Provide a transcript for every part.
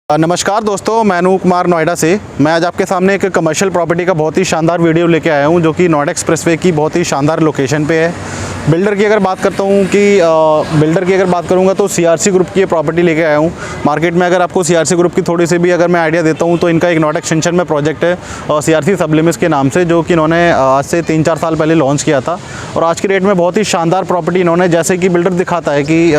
नमस्कार दोस्तों, मैं अनूप कुमार नोएडा से। मैं आज आपके सामने एक कमर्शियल प्रॉपर्टी का बहुत ही शानदार वीडियो लेके आया हूं, जो कि नोएडा एक्सप्रेसवे की बहुत ही शानदार लोकेशन पे है। बिल्डर की अगर बात करूंगा तो सीआरसी ग्रुप की ये प्रॉपर्टी लेके आया हूं। मार्केट में अगर आपको सीआरसी ग्रुप की थोड़ी सी भी अगर मैं आइडिया देता हूं तो इनका एक नोएडा एक्सटेंशन में प्रोजेक्ट है सीआरसी सबलिमिस के नाम से, जो कि इन्होंने आज से 3-4 साल पहले लॉन्च किया था। और आज की डेट में बहुत ही शानदार प्रॉपर्टी इन्होंने, जैसे कि बिल्डर दिखाता है कि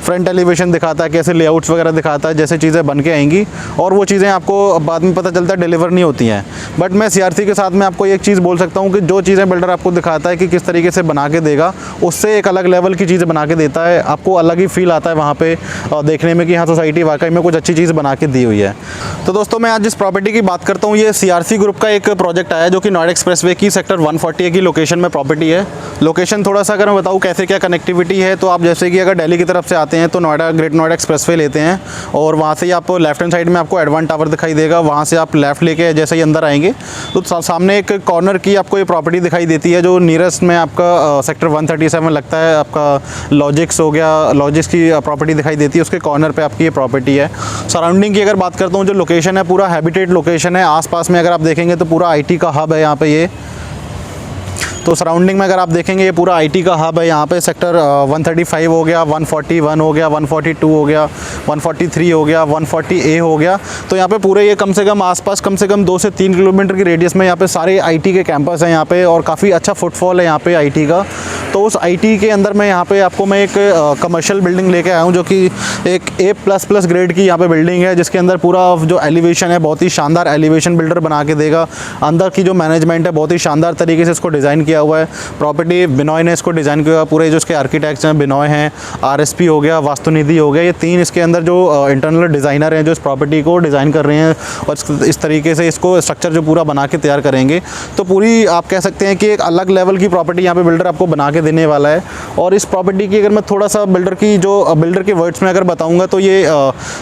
फ्रंट एलिवेशन दिखाता है, कैसे लेआउट्स वगैरह दिखाता है, जैसे चीज़ें बन के आएंगी और वो चीज़ें आपको बाद में पता चलता है डिलीवर नहीं होती हैं। बट मैं सीआरसी के साथ में आपको एक चीज़ बोल सकता हूँ कि जो चीज़ें बिल्डर आपको दिखाता है कि किस तरीके से बना के देगा, उससे एक अलग लेवल की चीज़ें बना के देता है। आपको अलग ही फील आता है वहाँ पे देखने में कि हाँ, सोसाइटी वाकई में कुछ अच्छी चीज़ बना के दी हुई है। तो दोस्तों, मैं आज जिस प्रॉपर्टी की बात करता हूँ, ये सीआरसी ग्रुप का एक प्रोजेक्ट आया, जो कि नोएडा एक्सप्रेसवे की सेक्टर 140 की लोकेशन में प्रॉपर्टी है। लोकेशन थोड़ा सा अगर मैं बताऊँ कैसे क्या कनेक्टिविटी है, तो आप जैसे कि अगर दिल्ली की तरफ से आते हैं तो नोएडा ग्रेट नोएडा एक्सप्रेसवे लेते हैं और वहाँ से ही आप लेफ्ट हैंड साइड में आपको एडवांस टावर दिखाई देगा। वहाँ से आप लेफ़्ट लेके जैसे ही अंदर आएंगे तो सामने एक कॉर्नर की आपको ये प्रॉपर्टी दिखाई देती है, जो नियरेस्ट में आपका सेक्टर 137 लगता है। आपका लॉजिक्स हो गया, लॉजिक्स की प्रॉपर्टी दिखाई देती है, उसके कॉर्नर पे आपकी ये प्रॉपर्टी है। सराउंडिंग की अगर बात करता हूँ, जो लोकेशन है पूरा हैबिटेट लोकेशन है। आसपास में अगर आप देखेंगे तो पूरा आईटी का हब है यहाँ पे ये। तो सराउंडिंग में अगर आप देखेंगे ये पूरा आईटी का हब है यहाँ पे। सेक्टर 135 हो गया, 141 हो गया, 142 हो गया, 143 हो गया, 140A हो गया। तो यहाँ पे पूरे ये कम से कम आसपास कम से कम 2 से 3 किलोमीटर की रेडियस में यहाँ पे सारे आईटी के कैंपस हैं यहाँ पे, और काफ़ी अच्छा फुटफॉल है यहाँ पे आईटी का। तो उस आईटी के अंदर मैं यहाँ पे आपको मैं एक कमर्शियल बिल्डिंग लेके आया हूँ, जो कि एक A++ ग्रेड की यहाँ पे बिल्डिंग है, जिसके अंदर पूरा जो एलिवेशन है बहुत ही शानदार एलिवेशन बिल्डर बना के देगा। अंदर की जो मैनेजमेंट है बहुत ही शानदार तरीके से इसको डिज़ाइन किया हुआ है। प्रॉपर्टी बिनॉय ने इसको डिज़ाइन किया हुआ। पूरे जो इसके आर्किटेक्ट्स हैं बिनॉय हैं, आरएसपी हो गया, वास्तुनिधि हो गया, ये 3 इसके अंदर जो इंटरनल डिज़ाइनर हैं जो इस प्रॉपर्टी को डिज़ाइन कर रहे हैं और इस तरीके से इसको स्ट्रक्चर जो पूरा बना के तैयार करेंगे। तो पूरी आप कह सकते हैं कि एक अलग लेवल की प्रॉपर्टी यहाँ पे बिल्डर आपको बना के देने वाला है। और इस प्रॉपर्टी की अगर मैं थोड़ा सा बिल्डर के वर्ड्स में अगर बताऊँगा तो ये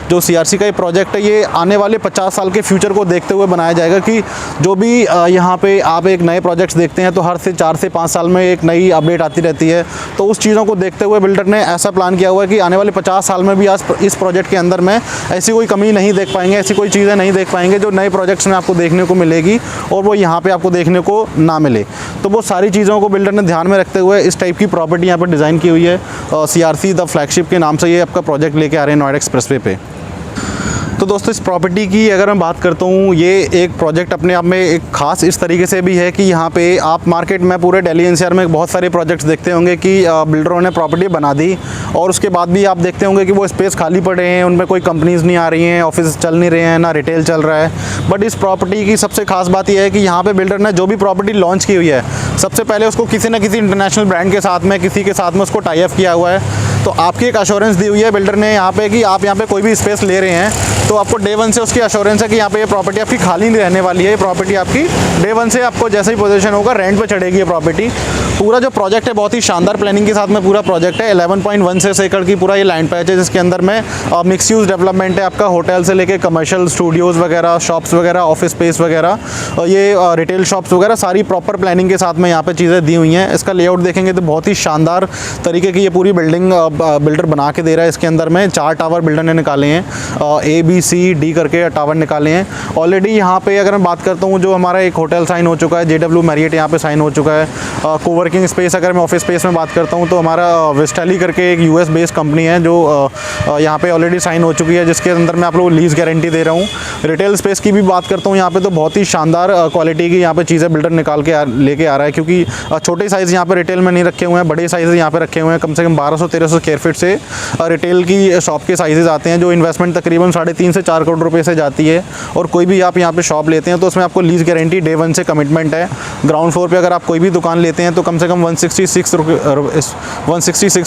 जो सीआरसी का ये प्रोजेक्ट है, ये आने वाले 50 साल के फ्यूचर को देखते हुए बनाया जाएगा। कि जो भी यहाँ पे आप एक नए प्रोजेक्ट्स देखते हैं तो हर से 4 से 5 साल में एक नई अपडेट आती रहती है। तो उस चीज़ों को देखते हुए बिल्डर ने ऐसा प्लान किया हुआ है कि आने वाले 50 साल में भी आज इस प्रोजेक्ट के अंदर में ऐसी कोई कमी नहीं देख पाएंगे, ऐसी कोई चीज़ें नहीं देख पाएंगे जो नए प्रोजेक्ट्स में आपको देखने को मिलेगी और वो यहाँ पे आपको देखने को ना मिले। तो वो सारी चीज़ों को बिल्डर ने ध्यान में रखते हुए इस टाइप की प्रॉपर्टी यहाँ पर डिज़ाइन की हुई है। सीआरसी द फ्लैगशिप के नाम से ये आपका प्रोजेक्ट लेके आ रहे हैं नोएडा एक्सप्रेसवे पे। तो दोस्तों, इस प्रॉपर्टी की अगर मैं बात करता हूँ, ये एक प्रोजेक्ट अपने आप में एक ख़ास इस तरीके से भी है कि यहाँ पे आप मार्केट में पूरे दिल्ली एनसीआर में बहुत सारे प्रोजेक्ट्स देखते होंगे कि बिल्डरों ने प्रॉपर्टी बना दी और उसके बाद भी आप देखते होंगे कि वो स्पेस खाली पड़े हैं, उनमें कोई कंपनीज़ नहीं आ रही हैं, ऑफिस चल नहीं रहे हैं, ना रिटेल चल रहा है। बट इस प्रॉपर्टी की सबसे खास बात यह है कि यहाँ पर बिल्डर ने जो भी प्रॉपर्टी लॉन्च की हुई है, सबसे पहले उसको किसी न किसी इंटरनेशनल ब्रांड के साथ में, किसी के साथ में उसको टाई अप किया हुआ है। तो आपकी एक अश्योरेंस दी हुई है बिल्डर ने यहाँ पे कि आप यहाँ पे कोई भी स्पेस ले रहे हैं तो आपको डे 1 से उसकी अश्योरेंस है कि यहाँ पे ये प्रॉपर्टी आपकी खाली नहीं रहने वाली है। ये प्रॉपर्टी आपकी डे 1 से आपको जैसे ही पोजीशन होगा रेंट पे चढ़ेगी ये प्रॉपर्टी। पूरा जो प्रोजेक्ट है बहुत ही शानदार प्लानिंग के साथ में पूरा प्रोजेक्ट है। 11.16 एकड़ की पूरा ये लैंड पैच है, जिसके अंदर में मिक्स यूज़ डेवलपमेंट है। आपका होटल से लेके कमर्शियल स्टूडियोज़ वगैरह, शॉप्स वगैरह, ऑफिस स्पेस वगैरह, ये रिटेल शॉप्स वगैरह सारी प्रॉपर प्लानिंग के साथ में यहाँ पे चीज़ें दी हुई हैं। इसका लेआउट देखेंगे तो बहुत ही शानदार तरीके की ये पूरी बिल्डिंग बिल्डर बना के दे रहा है। इसके अंदर में 4 टावर बिल्डर ने निकाले हैं, A, B, C, D करके टावर निकाले हैं ऑलरेडी। यहाँ पे अगर मैं बात करता हूँ, जो हमारा एक होटल साइन हो चुका है, JW मैरियट यहाँ पे साइन हो चुका है। कोवर्किंग स्पेस अगर मैं ऑफिस स्पेस में बात करता हूँ तो हमारा विस्टैली करके एक US बेस्ड कंपनी है जो यहाँ पे ऑलरेडी साइन हो चुकी है, जिसके अंदर मैं आप लोगों को लीज गारंटी दे रहा हूँ। रिटेल स्पेस की भी बात करता हूँ यहाँ पे तो बहुत ही शानदार क्वालिटी की यहाँ पे चीज़ें बिल्डर निकाल के लेके आ रहा है, क्योंकि छोटे साइज़ यहाँ पे रिटेल में नहीं रखे हुए हैं, बड़े साइज़ यहाँ पे रखे हुए हैं। कम से कम 1200-1300 स्क्वायर फीट से रिटेल की शॉप के साइजेस आते हैं, जो इन्वेस्टमेंट तकरीबन 3.5 से 4 करोड़ रुपए से जाती है। और कोई भी आप यहाँ पे शॉप लेते हैं तो उसमें आपको लीज गारंटी डे 1 से कमिटमेंट है। ग्राउंड फ्लोर पे अगर आप कोई भी दुकान लेते हैं तो कम से कम 166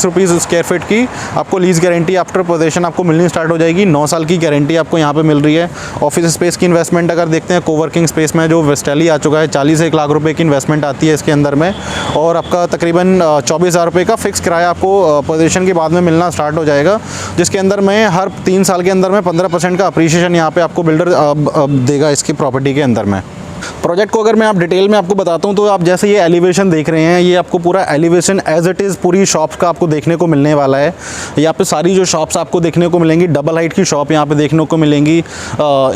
रुपीज़ स्क्वायर फीट की आपको लीज गारंटी आफ्टर पोजेशन आपको मिलनी स्टार्ट हो जाएगी। 9 साल की गारंटी आपको यहाँ पे मिल रही है। ऑफिस स्पेस की इन्वेस्टमेंट अगर देखते हैं, कोवर्किंग स्पेस में जो वेस्टैली आ चुका है, 40 से 1 लाख रुपये की इन्वेस्टमेंट आती है इसके अंदर में, और आपका तकरीबन 24,000 रुपये का फिक्स किराया आपको पोजीशन के बाद में मिलना स्टार्ट हो जाएगा, जिसके अंदर में हर 3 साल के अंदर में 15% का अप्रीशिएशन यहाँ पे आपको बिल्डर देगा इसकी प्रॉपर्टी के अंदर में। प्रोजेक्ट को अगर मैं आप डिटेल में आपको बताता हूँ तो आप जैसे ये एलिवेशन देख रहे हैं, ये आपको पूरा एलिवेशन एज इट इज़ पूरी शॉप्स का आपको देखने को मिलने वाला है। यहाँ पे सारी जो शॉप्स आपको देखने को मिलेंगी, डबल हाइट की शॉप यहाँ पे देखने को मिलेंगी।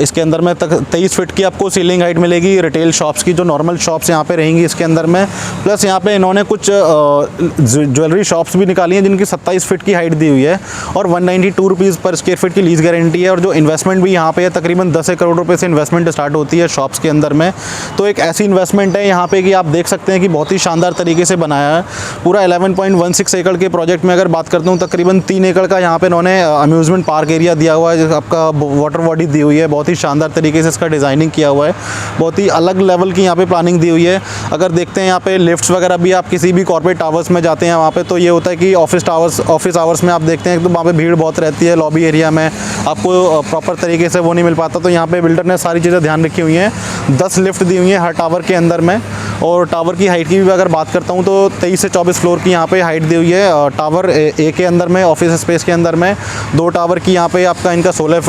इसके अंदर में 23 फीट की आपको सीलिंग हाइट मिलेगी। रिटेल शॉप्स की जो नॉर्मल शॉप्स यहाँ पे रहेंगी इसके अंदर में, प्लस यहाँ पे इन्होंने कुछ ज्वेलरी शॉप्स भी निकाली हैं जिनकी 27 फीट की हाइट दी हुई है और 192 रुपीज़ पर स्क्वायर फीट की लीज गारंटी है। और जो इन्वेस्टमेंट भी यहाँ पे है, तकरीबन 10 करोड़ रुपये से इन्वेस्टमेंट स्टार्ट होती है शॉप्स के अंदर में। तो एक ऐसी इन्वेस्टमेंट है यहाँ पे कि आप देख सकते हैं कि बहुत ही शानदार तरीके से बनाया है। पूरा 11.16 एकड़ के प्रोजेक्ट में अगर बात करता हूँ, तकरीबन 3 एकड़ का यहाँ पे इन्होंने अम्यूज़मेंट पार्क एरिया दिया हुआ है, आपका वाटर बॉडी दी हुई है। बहुत ही शानदार तरीके से इसका डिज़ाइनिंग किया हुआ है, बहुत ही अलग लेवल की यहाँ पे प्लानिंग दी हुई है। अगर देखते हैं यहाँ पे लिफ्ट्स वगैरह भी, आप किसी भी कॉर्पोरेट टावर्स में जाते हैं वहाँ पे तो ये होता है कि ऑफिस आवर्स में आप देखते हैं तो वहाँ पे भीड़ बहुत रहती है। लॉबी एरिया में आपको प्रॉपर तरीके से वो नहीं मिल पाता, तो यहाँ पे बिल्डर ने सारी चीज़ें ध्यान रखी हुई हैं। 10 लिफ्ट दी हुई हैं हर टावर के अंदर में। और टावर की हाइट की भी अगर बात करता हूँ तो 23 से 24 फ्लोर की यहाँ पे हाइट दी हुई है। टावर ए के अंदर में, ऑफिस स्पेस के अंदर में 2 टावर की यहाँ पे आपका इनका 16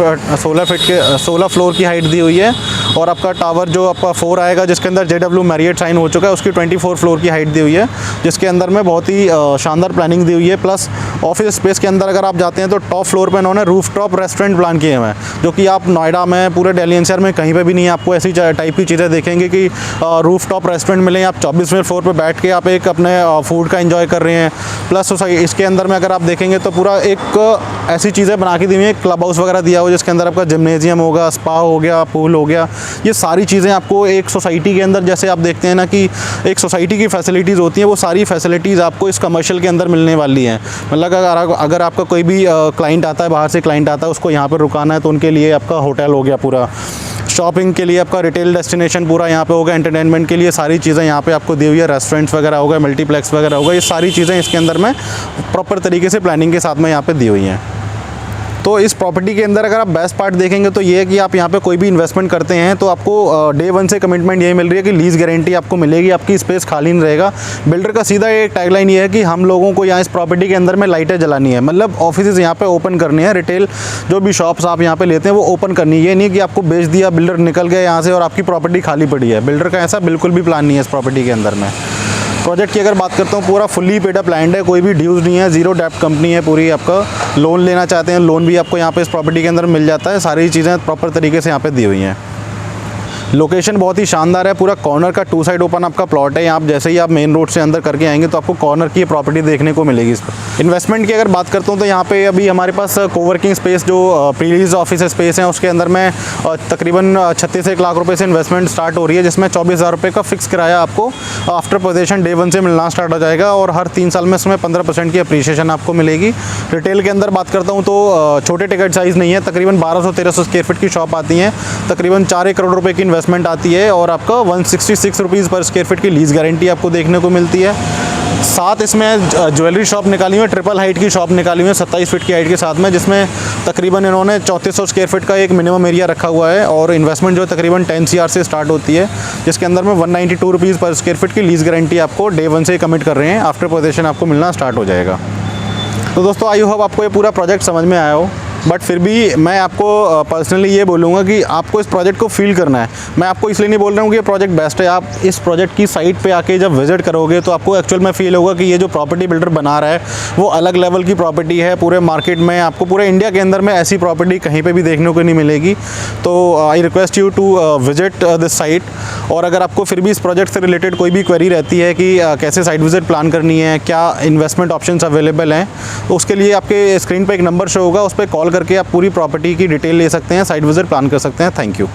फ्लोर की हाइट दी हुई है। और आपका टावर जो आपका 4 आएगा जिसके अंदर JW मैरियट साइन हो चुका है, उसकी 24 फ्लोर की हाइट दी हुई है, जिसके अंदर में बहुत ही शानदार प्लानिंग दी हुई है। प्लस ऑफिस स्पेस के अंदर अगर आप जाते हैं तो टॉप फ्लोर पे इन्होंने रूफ टॉप रेस्टोरेंट प्लान किए हुए हैं, जो कि आप नोएडा में, पूरे दिल्ली एनसीआर में कहीं पे भी नहीं आपको ऐसी टाइप की चीज़ें देखेंगे कि रूफ टॉप रेस्टोरेंट मिले। आप 24वें फ्लोर पे बैठ के आप एक अपने फूड का एंजॉय कर रहे हैं। प्लस इसके अंदर में अगर आप देखेंगे तो पूरा एक ऐसी चीज़ें बना के दी हुई है, क्लब हाउस वगैरह दिया हुआ है जिसके अंदर आपका जिम्नेजियम होगा, स्पा हो गया, पूल हो गया। ये सारी चीज़ें आपको एक सोसाइटी के अंदर, जैसे आप देखते हैं ना कि एक सोसाइटी की फैसिलिटीज़ होती हैं, वो सारी फैसिलिटीज़ आपको इस कमर्शियल के अंदर मिलने वाली हैं। मतलब अगर आपका कोई भी क्लाइंट आता है, बाहर से क्लाइंट आता है, उसको यहाँ पर रुकाना है तो उनके लिए आपका होटल हो गया, पूरा शॉपिंग के लिए आपका रिटेल डेस्टिनेशन पूरा यहाँ पे होगा, एंटरटेनमेंट के लिए सारी चीज़ें यहाँ पे आपको दी हुई है। रेस्टोरेंट्स वगैरह होगा, मल्टीप्लेक्स वगैरह होगा, ये सारी चीज़ें इसके अंदर में प्रॉपर तरीके से प्लानिंग के साथ में यहाँ पे दी हुई हैं। तो इस प्रॉपर्टी के अंदर अगर आप बेस्ट पार्ट देखेंगे तो ये है कि आप यहाँ पे कोई भी इन्वेस्टमेंट करते हैं तो आपको डे 1 से कमिटमेंट यही मिल रही है कि लीज़ गारंटी आपको मिलेगी, आपकी स्पेस खाली नहीं रहेगा। बिल्डर का सीधा एक टैगलाइन ये है कि हम लोगों को यहाँ इस प्रॉपर्टी के अंदर में लाइटें जलानी है, मतलब ऑफिस यहाँ पे ओपन करनी है, रिटेल जो भी शॉप्स आप यहाँ पे लेते हैं वो ओपन करनी है। ये नहीं कि आपको बेच दिया, बिल्डर निकल गया यहाँ से और आपकी प्रॉपर्टी खाली पड़ी है। बिल्डर का ऐसा बिल्कुल भी प्लान नहीं है इस प्रॉपर्टी के अंदर में। प्रोजेक्ट की अगर बात करता हूँ, पूरा फुल्ली पेड अप लैंड है, कोई भी ड्यूज़ नहीं है, ज़ीरो डेप्ट कंपनी है पूरी। आपका लोन लेना चाहते हैं, लोन भी आपको यहाँ पे इस प्रॉपर्टी के अंदर मिल जाता है। सारी चीज़ें प्रॉपर तरीके से यहाँ पे दी हुई हैं। लोकेशन बहुत ही शानदार है, पूरा कॉर्नर का 2 साइड ओपन आपका प्लॉट है। आप जैसे ही आप मेन रोड से अंदर करके आएंगे तो आपको कॉर्नर की प्रॉपर्टी देखने को मिलेगी इस पर। इन्वेस्टमेंट की अगर बात करता हूँ तो यहाँ पे अभी हमारे पास कोवर्किंग स्पेस जो प्रीलीज ऑफिस स्पेस है उसके अंदर में तकरीबन 36 लाख रुपए से इन्वेस्टमेंट स्टार्ट हो रही है, जिसमें 24,000 रुपये का फिक्स किराया आपको आफ्टर पोजेशन डे 1 से मिलना स्टार्ट हो जाएगा। और हर 3 साल में इसमें 15% की अप्रीशिएशन आपको मिलेगी। रिटेल के अंदर बात करता हूँ तो छोटे टिकट साइज़ नहीं है, तकरीबन 1200-1300 स्क्वायर फीट की शॉप आती है, तकरीबन 4 करोड़ रुपये की इन्वेस्टमेंट आती है और आपका 166 रुपीज़ पर स्क्वायर फीट की लीज़ गारंटी आपको देखने को मिलती है। साथ इसमें ज्वेलरी शॉप निकाली हुई है, ट्रिपल हाइट की शॉप निकाली हुई है 27 फीट की हाइट के साथ में, जिसमें तकरीबन इन्होंने 3400 स्क्वायर फीट का एक मिनिमम एरिया रखा हुआ है। और इन्वेस्टमेंट जो तकरीबन 10 CR से स्टार्ट होती है, जिसके अंदर में 192 रुपीज़ पर स्क्वायर फीट की लीज़ गारंटी आपको डे 1 से कमिट कर रहे हैं, आफ्टर पोजेशन आपको मिलना स्टार्ट हो जाएगा। तो दोस्तों आई होप आपको ये पूरा प्रोजेक्ट समझ में आया हो, बट फिर भी मैं आपको पर्सनली ये बोलूँगा कि आपको इस प्रोजेक्ट को फील करना है। मैं आपको इसलिए नहीं बोल रहा हूँ कि ये प्रोजेक्ट बेस्ट है, आप इस प्रोजेक्ट की साइट पे आके जब विजिट करोगे तो आपको एक्चुअल में फील होगा कि ये जो प्रॉपर्टी बिल्डर बना रहा है वो अलग लेवल की प्रॉपर्टी है। पूरे मार्केट में आपको, पूरे इंडिया के अंदर में ऐसी प्रॉपर्टी कहीं पर भी देखने को नहीं मिलेगी। तो I request you to visit this site. और अगर आपको फिर भी इस प्रोजेक्ट से रिलेटेड कोई भी क्वेरी रहती है कि कैसे साइट विजिट प्लान करनी है, क्या इन्वेस्टमेंट ऑप्शंस अवेलेबल हैं, तो उसके लिए आपके स्क्रीन पर एक नंबर शो होगा, उस पर कॉल करके आप पूरी प्रॉपर्टी की डिटेल ले सकते हैं, साइट विजिट प्लान कर सकते हैं। Thank you.